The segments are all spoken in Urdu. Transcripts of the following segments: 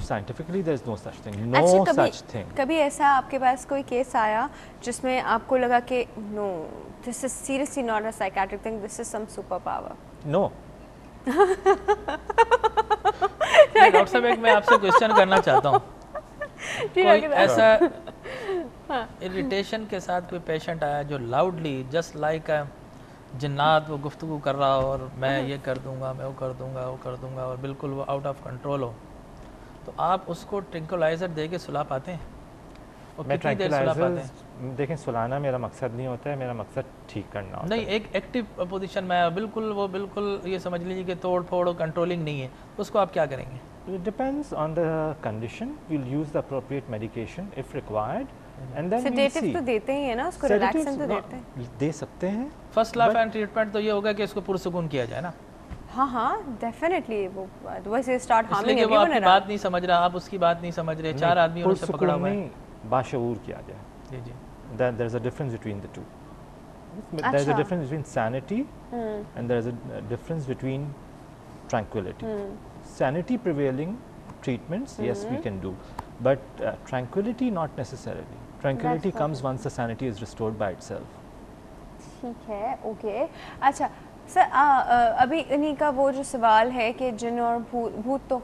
Scientifically there is no such thing. No such thing. کبھی ایسا آپ کے پاس کوئی کیس آیا جس میں آپ کو لگا کہ no, this is seriously not a psychiatric thing, this is some superpower? No. Doctor صاحب ایک میں آپ سے کوشچن کرنا چاہتا ہوں. کوئی ایسا اریٹیشن کے ساتھ کوئی پیشنٹ آیا جو لاؤڈلی جسٹ لائک جنات وہ گفتگو کر رہا ہو اور میں یہ کر دوں گا، میں وہ کر دوں گا، وہ کر دوں گا، اور بالکل وہ آؤٹ آف کنٹرول ہو، تو آپ اس کو ٹرنکولائزر دے کے سلا پاتے ہیں؟ اور کتنی دیر سلا پاتے ہیں؟ دیکھیں سلانا میرا مقصد نہیں ہوتا ہے، میرا مقصد ٹھیک کرنا ہوتا ہے. نہیں، ایک ایکٹیو پوزیشن میں بالکل وہ بالکل یہ سمجھ لیجیے کہ توڑ پھوڑ کنٹرولنگ نہیں ہے، اس کو آپ کیا کریں گے؟ It depends on the condition. We'll use the appropriate medication if required. And then we'll see. Sedatives تو دیتے ہی ہیں نا اس کو، ریلیکسنٹ تو دیتے ہیں. دے سکتے ہیں. فرسٹ لاف اینڈ ٹریٹمنٹ تو یہ ہوگا کہ اس کو پرسکون کیا جائے نا. ہاں ہاں ڈیفینیٹلی. وہ otherwise you start اس لیے harming کہ وہ آپ everyone کی بات نہیں سمجھ رہا، آپ اس کی بات نہیں سمجھ رہے، چار آدمی ان سے پکڑا ہوا ہے. باشعور کیا جائے. جی جی. There is a difference between the two. There is a difference between sanity and there is a difference between tranquility. Sanity prevailing treatments, yes, we can do, but tranquility not necessarily. Tranquility comes once the sanity is restored by itself. ٹھیک ہے، اوکے. اچھا سر، ابھی انہیں کا وہ جو سوال ہے کہ جن اور بھوت، تو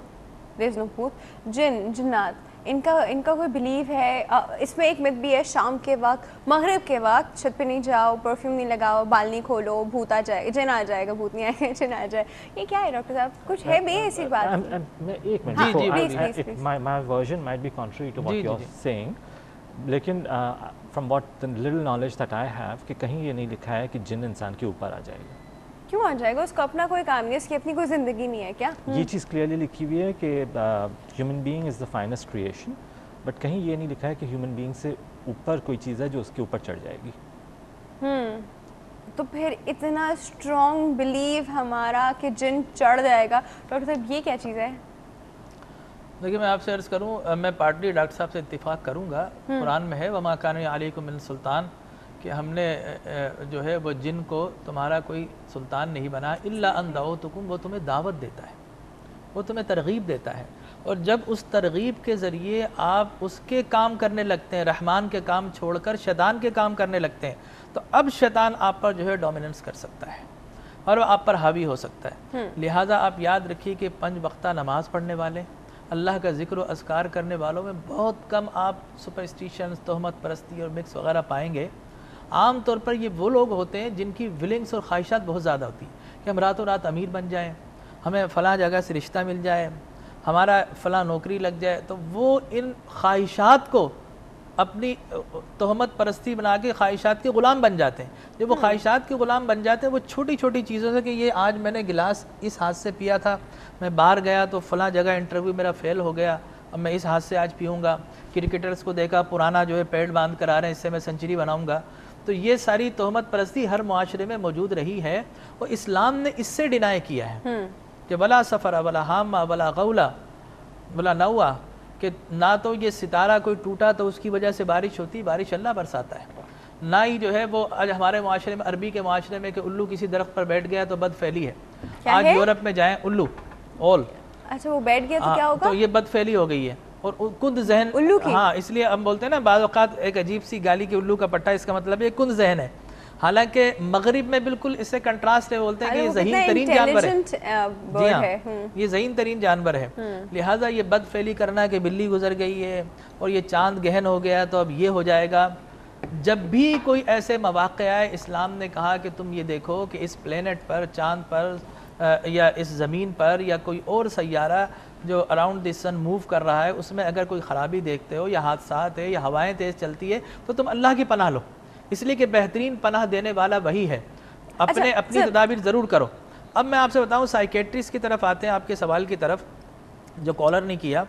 there is no بھوت، جنات، ان کا کوئی بلیو ہے؟ اس میں ایک مت بھی ہے شام کے وقت، مغرب کے وقت چھت پہ نہیں جاؤ، پرفیوم نہیں لگاؤ، بال نہیں کھولو، بھوت آ جائے گا، جن آ جائے گا، بھوت نہیں آئے گا، جن آ جائے. یہ کیا ہے ڈاکٹر صاحب؟ کچھ ہے بیسک بات؟ ایک minute, my version might be contrary to what you're saying, لیکن from what the little knowledge that I have کہ کہیں یہ نہیں لکھا ہے کہ جن انسان کے اوپر آ جائے گا. کیوں آ جائے گا؟ اس کو اپنا کوئی کام نہیں، اس کی اپنی کوئی زندگی نہیں ہے کیا؟ یہ چیز کلیئرلی لکھی ہوئی ہے کہ human being is the finest creation, but کہیں یہ نہیں لکھا ہے کہ ہیومن بینگ سے اوپر کوئی چیز ہے جو اس کے اوپر چڑھ جائے گی. تو پھر اتنا اسٹرانگ بلیو ہمارا کہ جن چڑھ جائے گا، ڈاکٹر صاحب یہ کیا چیز ہے؟ دیکھیے میں آپ سے عرض کروں، میں پارٹلی ڈاکٹر صاحب سے اتفاق کروں گا. قرآن میں ہے وَمَا كَانَ عَلَيْكُم مِّن سُلطان، کہ ہم نے جو ہے وہ جن کو تمہارا کوئی سلطان نہیں بنا، إِلَّا أَن دَعَوْتُكُمْ، وہ تمہیں دعوت دیتا ہے، وہ تمہیں ترغیب دیتا ہے، اور جب اس ترغیب کے ذریعے آپ اس کے کام کرنے لگتے ہیں، رحمان کے کام چھوڑ کر شیطان کے کام کرنے لگتے ہیں، تو اب شیطان آپ پر جو ہے ڈومیننس کر سکتا ہے اور وہ آپ پر حاوی ہو سکتا ہے. لہٰذا آپ یاد رکھیے کہ 5 وقتہ نماز پڑھنے والے، اللہ کا ذکر و اذکار کرنے والوں میں بہت کم آپ سپرسٹیشنز، تہمت پرستی اور مکس وغیرہ پائیں گے. عام طور پر یہ وہ لوگ ہوتے ہیں جن کی ولنگس اور خواہشات بہت زیادہ ہوتی ہیں کہ ہم راتوں رات امیر بن جائیں، ہمیں فلاں جگہ سے رشتہ مل جائے، ہمارا فلاں نوکری لگ جائے. تو وہ ان خواہشات کو اپنی تہمت پرستی بنا کے خواہشات کے غلام بن جاتے ہیں. جب وہ خواہشات کے غلام بن جاتے ہیں، وہ چھوٹی چھوٹی چیزوں سے کہ یہ آج میں نے گلاس اس ہاتھ سے پیا تھا، میں باہر گیا تو فلاں جگہ انٹرویو میرا فیل ہو گیا، اب میں اس ہاتھ سے آج پیوں گا، کرکٹرز کو دیکھا پرانا جو ہے پیڈ باندھ کر آ رہے ہیں، اس سے میں سنچری بناؤں گا. تو یہ ساری تہمت پرستی ہر معاشرے میں موجود رہی ہے، اور اسلام نے اس سے ڈینائی کیا ہے کہ ولا سفر ولا حامہ ولا غولا ولا نوا، کہ نہ تو یہ ستارہ کوئی ٹوٹا تو اس کی وجہ سے بارش ہوتی، بارش اللہ برساتا ہے، نہ ہی جو ہے وہ آج ہمارے معاشرے میں، عربی کے معاشرے میں کہ الو کسی درخت پر بیٹھ گیا تو بد فعلی ہے. آج یورپ میں جائیں الو اول، اچھا وہ بیٹھ گیا تو کیا ہوگا؟ تو یہ بد فعلی ہو گئی ہے. اور کند ذہن، ہاں اس لیے ہم بولتے ہیں نا بعض اوقات ایک عجیب سی گالی کی الو کا پٹا، اس کا مطلب یہ کند ذہن ہے. حالانکہ مغرب میں بالکل اس سے کنٹراسٹ ہے، بولتے ہیں کہ یہ ذہین ترین جانور ہے. جی ہاں، یہ ذہین ترین جانور ہے. لہٰذا یہ بد فعلی کرنا کہ بلی گزر گئی ہے اور یہ چاند گہن ہو گیا تو اب یہ ہو جائے گا. جب بھی کوئی ایسے مواقع آئے، اسلام نے کہا کہ تم یہ دیکھو کہ اس پلینٹ پر، چاند پر یا اس زمین پر یا کوئی اور سیارہ جو اراؤنڈ دی سن موو کر رہا ہے، اس میں اگر کوئی خرابی دیکھتے ہو یا حادثات ہے یا ہوائیں تیز چلتی ہے تو تم اللہ کی پناہ لو، اس لیے کہ بہترین پناہ دینے والا وہی ہے. اپنی تدابیر ضرور کرو. اب میں آپ سے بتاؤں سائیکیٹرسٹ کی طرف آتے ہیں، آپ کے سوال کی طرف جو کالر نے کیا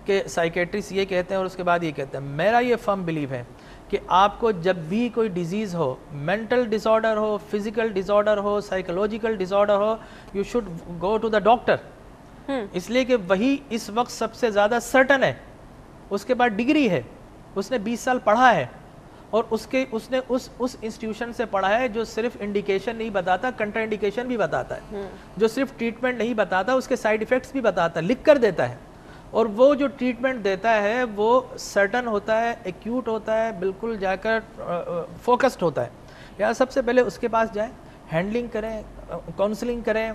کہ سائیکیٹرسٹ یہ کہتے ہیں اور اس کے بعد یہ کہتے ہیں. میرا یہ فرم بلیو ہے کہ آپ کو جب بھی کوئی ڈیزیز ہو، مینٹل ڈس آرڈر ہو، فزیکل ڈس آرڈر ہو، سائیکولوجیکل ڈس آرڈر ہو، you should go to the doctor. اس لیے کہ وہی اس وقت سب سے زیادہ سرٹن ہے. اس کے بعد ڈگری ہے، اس نے 20 سال پڑھا ہے، اور اس نے اس انسٹیٹیوشن سے پڑھا ہے جو صرف انڈیکیشن نہیں بتاتا، کنٹرا انڈیکیشن بھی بتاتا ہے، جو صرف ٹریٹمنٹ نہیں بتاتا، اس کے سائیڈ ایفیکٹس بھی بتاتا ہے، لکھ کر دیتا ہے. اور وہ جو ٹریٹمنٹ دیتا ہے وہ سرٹن ہوتا ہے, ایکیوٹ ہوتا ہے, بالکل جا کر فوکسڈ ہوتا ہے. یا سب سے پہلے اس کے پاس جائیں, ہینڈلنگ کریں, کاؤنسلنگ کریں,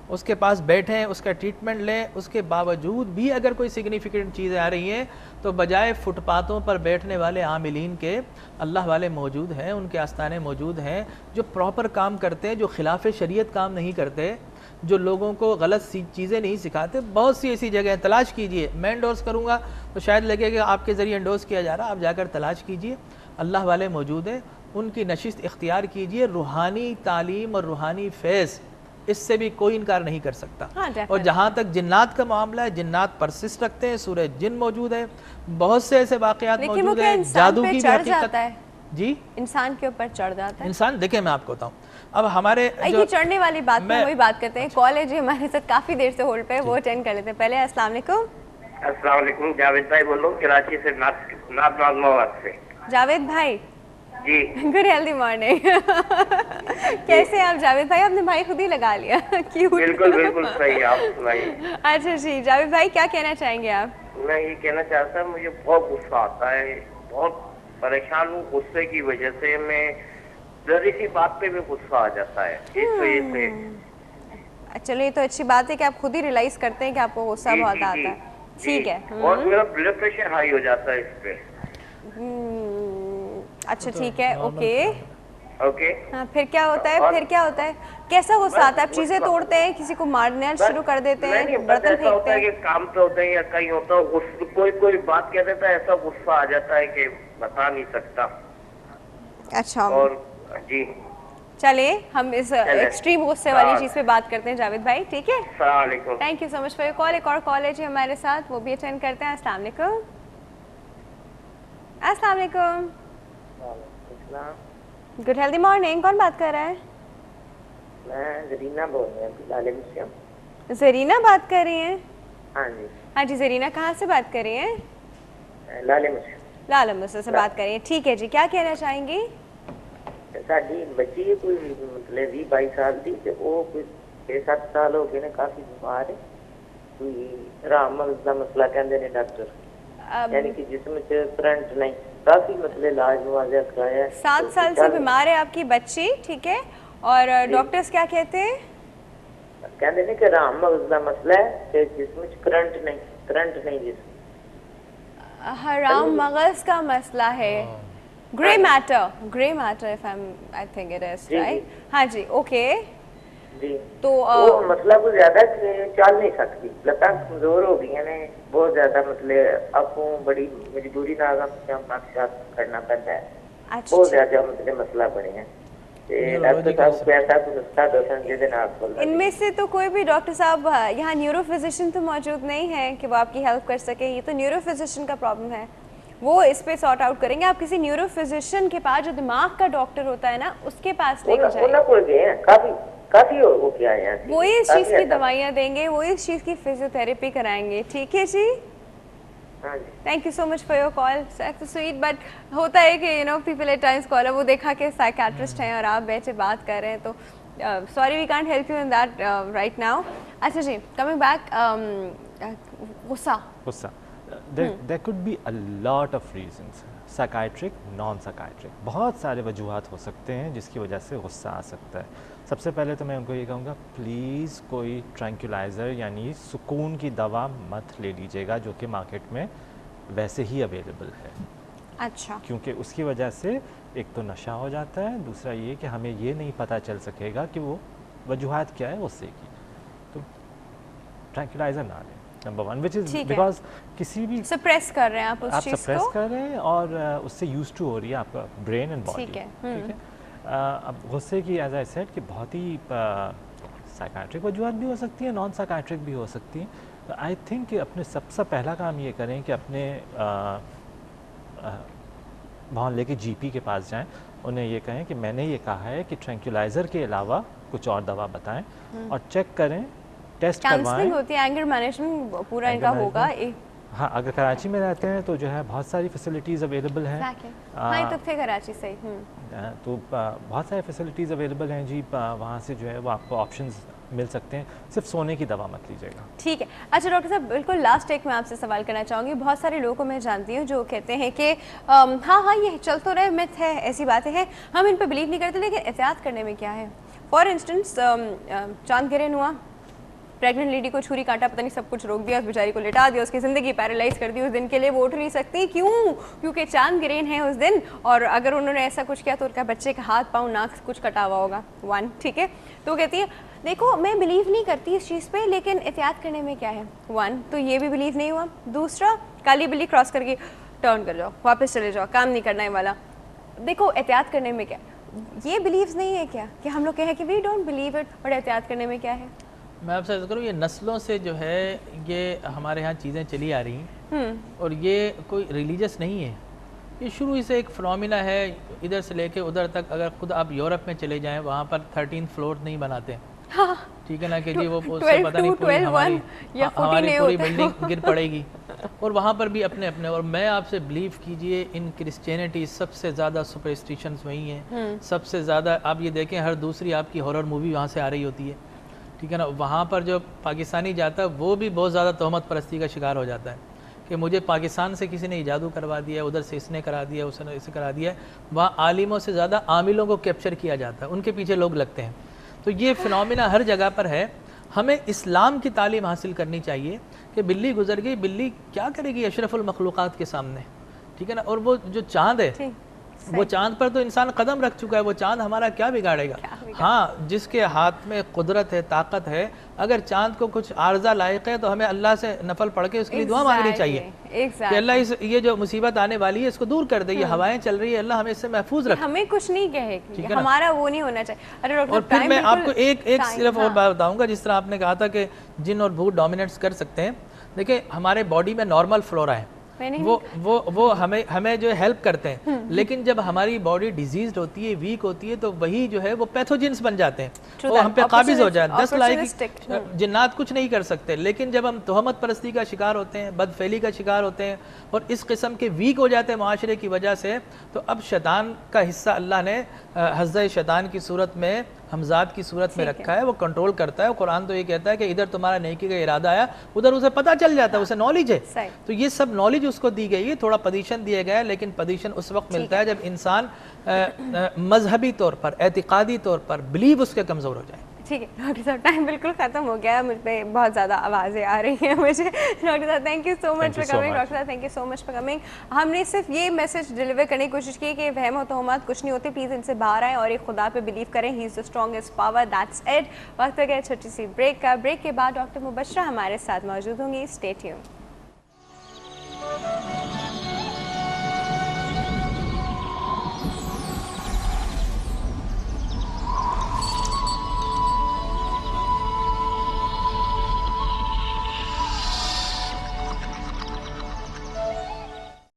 اس کے پاس بیٹھیں, اس کا ٹریٹمنٹ لیں. اس کے باوجود بھی اگر کوئی سگنیفیکنٹ چیزیں آ رہی ہیں تو بجائے فٹ پاتھوں پر بیٹھنے والے عاملین کے اللہ والے موجود ہیں, ان کے آستانے موجود ہیں جو پراپر کام کرتے ہیں, جو خلاف شریعت کام نہیں کرتے, جو لوگوں کو غلط سی چیزیں نہیں سکھاتے. بہت سی ایسی جگہیں تلاش کیجئے. میں انڈورس کروں گا تو شاید لگے کہ آپ کے ذریعے انڈورس کیا جا رہا, آپ جا کر تلاش کیجئے. اللہ والے موجود ہیں, ان کی نشست اختیار کیجئے. روحانی تعلیم اور روحانی فیض اس سے بھی کوئی انکار نہیں کر سکتا. اور جہاں تک جنات کا معاملہ ہے, جنات پرسسٹ رکھتے ہیں, سورہ جن موجود ہے, بہت سے ایسے واقعات موجود ہیں, جادو کی بھی حقیقت ہے. جی انسان کے اوپر چڑھ جاتا ہے انسان. دیکھیں میں آپ کو بتاؤں, اب ہمارے یہ چڑھنے والی بات میں وہی بات کرتے ہیں. کال ہے جی ہمارے ساتھ کافی دیر سے ہولڈ پہ, وہ اٹینڈ کر لیتے ہیں. پہلے السلام علیکم. السلام علیکم, جاوید بھائی بول رہا ہوں کراچی سے, ناب نازماواد سے. جاوید بھائی جی گڈ ہیلدی مارننگ. کیسے آپ جاوید بھائی؟ آپ نے بھائی خود ہی لگا لیا. بالکل بالکل صحیح آپ سنائیے. اچھا جی جاوید بھائی کیا کہنا چاہیں گے آپ؟ میں یہ کہنا چاہتا ہوں مجھے بہت غصہ آتا ہے, بہت پریشان ہوں غصے کی وجہ سے. میں ذرا سی بات پہ بھی غصہ آ جاتا ہے اس وجہ سے. چلو یہ تو اچھی بات ہے کہ آپ خود ہی ریلائز کرتے ہیں کہ آپ کو غصہ بہت آتا ہے. ٹھیک ہے. اور میرا بلڈ پریشر ہائی ہو جاتا ہے اس پہ. اچھا ٹھیک ہے. Okay okay. ہاں پھر کیا ہوتا ہے؟ پھر کیا ہوتا ہے؟ کیسا غصہ آتا ہے؟ آپ چیزیں توڑتے ہیں, کسی کو مارنا شروع کر دیتے ہیں, برتن پھینکتے ہیں؟ کام پہ ہوتے ہیں یا کہیں ہوتا ہے, کوئی بات کہہ دیتا ہے, ایسا غصہ آ جاتا ہے کہ بتا نہیں سکتا. اچھا اور جی چلے ہم اس ایکسٹریم غصے والی چیز پہ بات کرتے ہیں جاوید بھائی. ٹھیک ہے, السلام علیکم. Thank you so much for your کال. ایک اور کال ہے جی ہمارے ساتھ, وہ بھی اٹینڈ کرتے ہیں. السلام علیکم. السلام علیکم. Good healthy morning. کون بات کر رہا ہے؟ میں زرینہ بول رہی ہوں, لالے مسلم. زرینہ بات کر رہی ہیں؟ ہاں جی. ہاں جی زرینہ کہاں سے بات کر رہی ہیں؟ لالے مسلم. لال مسجد سے بات کر رہی ہیں. ٹھیک ہے جی, کیا کہنا چاہیں گی؟ ساڈی بچی کوئی مطلب 20-22 سال دی تے او کوئی 6-7 سال ہو گئے نے, کافی بیمار ہے. کوئی آرام مغز دا مسئلہ کہندے نے ڈاکٹر, یعنی کہ جسم وچ کرنٹ نہیں. کافی مطلب علاج مواضع کرایا ہے. 7 سال سے بیمار ہے آپ کی بچی. ٹھیک ہے, اور ڈاکٹرز کیا کہتے ہیں؟ کہندے نے کہ آرام مغز دا مسئلہ ہے تے جسم وچ کرنٹ نہیں جسم. حرام مغز کا مسئلہ ہے. Grey matter if I think it is right. ہاں جی اوکے. جی تو مسئلہ کوئی زیادہ چل نہیں سکتی, لتاں کمزور ہو گئی ہیں بہت زیادہ, مطلب آپ بڑی مجبوری نال پاک کرنا پڑتا ہے. بہت زیادہ مطلب مسئلہ بنے ہیں. ان میں سے تو کوئی بھی ڈاکٹر صاحب یہاں نیورو فزیشین تو موجود نہیں ہے کہ وہ آپ کی ہیلپ کر سکے. یہ تو نیورو فزیشین کا پرابلم ہے, وہ اس پہ سارٹ آؤٹ کریں گے. آپ کسی نیورو فزیشین کے پاس, جو دماغ کا ڈاکٹر ہوتا ہے نا, اس کے پاس لے کے جائیں. وہی اس چیز کی دوائیاں دیں گے, وہی اس چیز کی فزیو تھراپی کرائیں گے. ٹھیک ہے جی, thank you so much for your call. Sweet bit ہوتا ہے کہ you know people at times call, وہ دیکھا کہ سائیکیٹرسٹ ہیں اور آپ بیٹھے بات کر رہے ہیں, تو sorry we can't help you in that right now. اچھا جی, کمنگ بیک, غصہ. There could be a lot of reasons, psychiatric, non-psychiatric, بہت سارے وجوہات ہو سکتے ہیں جس کی وجہ سے غصہ آ سکتا ہے. سب سے پہلے تو میں ان کو یہ کہوں گا, پلیز کوئی ٹرینکولائزر یعنی سکون کی دوا مت لے لیجیے گا جو کہ مارکیٹ میں ویسے ہی اویلیبل ہے. اچھا, کیونکہ اس کی وجہ سے ایک تو نشہ ہو جاتا ہے, دوسرا یہ کہ ہمیں یہ نہیں پتہ چل سکے گا کہ وہ وجوہات کیا ہے غصے کی. تو ٹرینکولائزر نہ لیں, نمبر 1, which is because کسی بھی سپریس کر رہے ہیں آپ اس چیز کو, سپریس کر رہے ہیں اور اس سے یوز ٹو ہو رہی ہے آپ کا برین اینڈ باڈی. ٹھیک ہے. اب غصے کی ایز آئی سیڈ کہ بہت ہی سائیکیٹرک وجوہات بھی ہو سکتی ہیں, نان سائیکیٹرک بھی ہو سکتی ہیں. آئی تھنک کہ اپنے سب سے پہلا کام یہ کریں کہ اپنے محلے کے جی پی کے پاس جائیں, انہیں یہ کہیں کہ میں نے یہ کہا ہے کہ ٹرینکولائزر کے علاوہ کچھ اور دوا بتائیں, اور چیک کریں, ٹیسٹ کروائیں. ہوتی ہے اینگر مینجمنٹ پورا ان کا ہوگا. ہاں, اگر کراچی میں رہتے ہیں تو جو ہے بہت ساری فیسلٹیز اویلیبل ہیں. ہاں تو تھے کراچی سے, تو بہت ساری فیسلٹیز اویلیبل ہیں جی. وہاں سے جو ہے وہ آپ کو آپشنز مل سکتے ہیں. صرف سونے کی دوا مت لیجیے گا. ٹھیک ہے. اچھا ڈاکٹر صاحب بالکل لاسٹ ایک میں آپ سے سوال کرنا چاہوں گی. بہت سارے لوگوں کو میں جانتی ہوں جو کہتے ہیں کہ ہاں یہ چل تو رہے مت ہے, ایسی باتیں ہیں, ہم ان پہ بلیو نہیں کرتے, لیکن احتیاط کرنے میں کیا ہے. فار انسٹنس چاند گرہن ہوا, پریگننٹ لیڈی کو چھری کاٹا, پتہ نہیں سب کچھ روک دیا, اس بیچاری کو لٹا دیا, اس کی زندگی پیرالائز کر دی, اس دن کے لیے وہ اٹھ نہیں سکتی. کیوں؟ کیونکہ چاند گرہن ہے اس دن, اور اگر انہوں نے ایسا کچھ کیا تو ان کا بچے کا ہاتھ پاؤں ناک کچھ کٹا ہوا ہوگا. ون ٹھیک ہے. تو کہتی ہے دیکھو میں بلیو نہیں کرتی اس چیز پہ, لیکن احتیاط کرنے میں کیا ہے. ون تو یہ بھی بلیو نہیں ہوا. دوسرا کالی بلی کراس کر کے ٹرن کر جاؤ, واپس چلے جاؤ, کام نہیں کرنا ہے والا. دیکھو احتیاط کرنے میں کیا, یہ بلیوز نہیں ہے کیا کہ ہم لوگ کہیں کہ وی ڈونٹ بلیو اٹ, اور احتیاط کرنے میں کیا ہے. میں آپ سے عرض کروں, یہ نسلوں سے جو ہے یہ ہمارے ہاں چیزیں چلی آ رہی ہیں, اور یہ کوئی ریلیجس نہیں ہے, یہ شروع سے ایک فنومینا ہے. ادھر سے لے کے ادھر تک, اگر خود آپ یورپ میں چلے جائیں وہاں پر 13 فلور نہیں بناتے, ٹھیک ہے نا, کہ جی وہ پتہ نہیں پوری ہماری پوری بلڈنگ گر پڑے گی. اور وہاں پر بھی اپنے اپنے, اور میں آپ سے بلیو کیجئے ان کرسچینٹی سب سے زیادہ سپرسٹیشنز وہی ہیں, سب سے زیادہ آپ یہ دیکھیں ہر دوسری آپ کی ہارر مووی وہاں سے آ رہی ہوتی ہے, ٹھیک ہے نا. وہاں پر جو پاکستانی جاتا ہے وہ بھی بہت زیادہ تہمت پرستی کا شکار ہو جاتا ہے کہ مجھے پاکستان سے کسی نے جادو کروا دیا, ادھر سے اس نے کرا دیا, اس نے اسے کرا دیا. وہاں عالموں سے زیادہ عاملوں کو کیپچر کیا جاتا ہے, ان کے پیچھے لوگ لگتے ہیں. تو یہ فنومینا ہر جگہ پر ہے. ہمیں اسلام کی تعلیم حاصل کرنی چاہیے کہ بلی گزر گئی, بلی کیا کرے گی اشرف المخلوقات کے سامنے, ٹھیک ہے نا. اور وہ جو چاند ہے, وہ چاند پر تو انسان قدم رکھ چکا ہے, وہ چاند ہمارا کیا بگاڑے گا. ہاں جس کے ہاتھ میں قدرت ہے, طاقت ہے, اگر چاند کو کچھ عارضہ لائق ہے تو ہمیں اللہ سے نفل پڑھ کے اس کے لیے دعا مانگنی چاہیے کہ اللہ یہ جو مصیبت آنے والی ہے اس کو دور کر دے, یہ ہوائیں چل رہی ہے, اللہ ہمیں اس سے محفوظ رکھے. ہمیں کچھ نہیں کہے, ہمارا وہ نہیں ہونا چاہیے. اور پھر میں آپ کو ایک صرف اور بات بتاؤں گا, جس طرح آپ نے کہا تھا کہ جن اور بھوت ڈومیننٹس کر سکتے ہیں. دیکھیں ہمارے باڈی میں نارمل فلورا ہے, وہ ہمیں جو ہیلپ کرتے ہیں, لیکن جب ہماری باڈی ڈیزیزڈ ہوتی ہے, ویک ہوتی ہے, تو وہی جو ہے وہ پیتھوجنس بن جاتے ہیں, وہ ہم پہ قابض ہو جائیں. 10 لاکھ جنات کچھ نہیں کر سکتے. لیکن جب ہم تہمت پرستی کا شکار ہوتے ہیں, بد فعلی کا شکار ہوتے ہیں, اور اس قسم کے ویک ہو جاتے ہیں معاشرے کی وجہ سے, تو اب شیطان کا حصہ اللہ نے حظہ شیطان کی صورت میں, ہمزاد کی صورت میں رکھا ہے, وہ کنٹرول کرتا ہے. قرآن تو یہ کہتا ہے کہ ادھر تمہارا نیکی کا ارادہ آیا, ادھر اسے پتہ چل جاتا ہے, اسے نالج ہے. تو یہ سب نالج اس کو دی گئی ہے, تھوڑا پوزیشن دیا گیا ہے, لیکن پوزیشن اس وقت ملتا ہے جب انسان مذہبی طور پر, اعتقادی طور پر بلیو اس کے کمزور ہو جائے. ٹھیک ہے ڈاکٹر صاحب, ٹائم بالکل ختم ہو گیا, مجھ پہ بہت زیادہ آوازیں آ رہی ہیں مجھے. ڈاکٹر صاحب thank you so much for coming. Doctor صاحب thank you so much for coming. ہم نے صرف یہ میسج ڈلیور کرنے کی کوشش کی کہ وہم و تہمات کچھ نہیں ہوتے, پلیز ان سے باہر آئیں اور ایک خدا پہ بلیو کریں, ہی از دا اسٹرانگسٹ پاور, دیٹس اٹ. وقت ہو گیا چھوٹی سی بریک کا. بریک کے بعد ڈاکٹر مبشرہ ہمارے ساتھ موجود ہوں گی. Stay tuned.